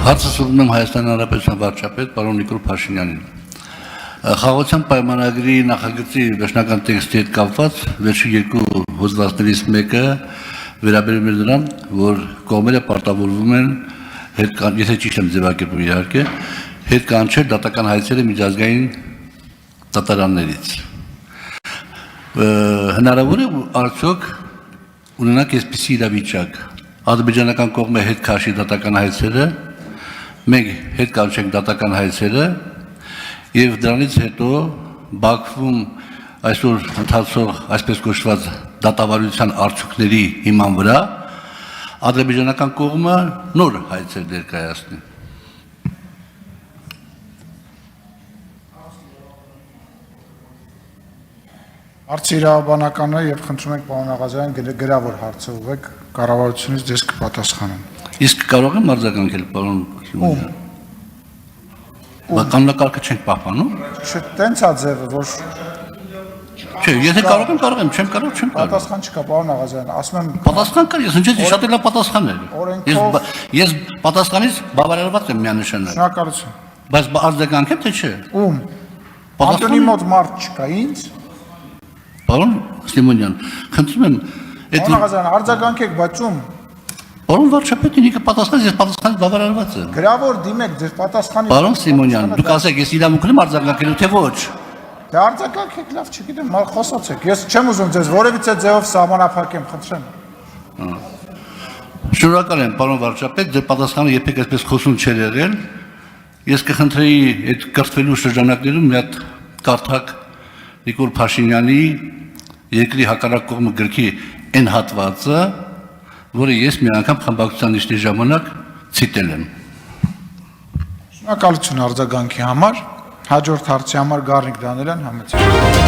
Հարցը սուտում եմ Հայաստանի Հանրապետության վարչապետ պարոն Նիկոլ Փաշինյանին։ Խաղաղության պայմանագրի նախագծի վերջնական տեքստի հետ կապված վերջին երկու հոդվածներից մեկը վերաբերում է նրան, որ կողմերը պարտավորվում են եթե ճիշտ եմ ձևակերպում իհարկե, հետ կանչել դատական հայցերը միջազգային դատարաններից։ Հնարավոր է արդյոք ունենանք այսպիսի իրավիճակ, ադրբեջանական կողմը հետ քաշի դատական հայցերը, մենք հետ կանչենք դատական հայցերը եւ դրանից հետո Բաքվում այսօր ընթացող այսպես կոչված դատավարության արդյունքների հիման վրա ադրբեջանական կողմը նոր հայցեր ներկայացնի։ Հարցը իրավաբանական է եւ խնդրում ենք պարոն Աղազարյան գրավոր հարցը ուղեք կառավարությունից դες կպատասխանեն։ Իսկ կարող եմ արձագանքել պարոն Սիմոնյան։ Կանոնակարգը չենք պահպանում։ Չէ, տենց է ձևը, որ Չէ, եթե կարող եմ, չեմ կարող, չեմ կարող։ Պատասխան չկա, պարոն Աղազարյան, ասում եմ Պատասխան կար, ես ինչի՞ շատ էլ պատասխանել։ Ես պատասխանից բավարարված եմ միանշանակ։ Շնորհակալություն։ Բայց արձագանքեմ թե չէ։ Ում։ Անդոնի մոտ մարդ չկա, ինձ։ Պարոն Սիմոնյան, խնդրում եմ Պարոն Աղազարյան, արձագանքեք, բայց ում։ Պարոն վարչապետին եկե պատասխանից, ես պատասխանից բավարարված եմ։ Գրավոր դիմեք, ձեր պատասխանի։ Պարոն Սիմոնյան, դուք ասեք, ես իրավունք ունեմ արձագանքելու թե ոչ։ Դե արձագանքեք, լավ, չգիտեմ, խոսացեք։ Ես չեմ ուզում ձեզ որևիցե ձևով սահմանափակեմ, խնդրեմ։ Շնորհակալ եմ, պարոն վարչապետ, ձեր պատասխանը երբեք այսպես խոսուն չէր եղել։ Ես կխնդրեի այդ կրթվելու շրջանակներում մի հատ կարդակ Նիկոլ Փաշինյանի երկրի հակառակ կողմը գրքի այն հատվածը, որը ես մի անգամ խմբակցության նիստի ժամանակ ցիտել եմ։ Շնորհակալություն արձագանքի համար, հաջորդ հարցի համար Գառնիկ Դանիելյան համեցեք։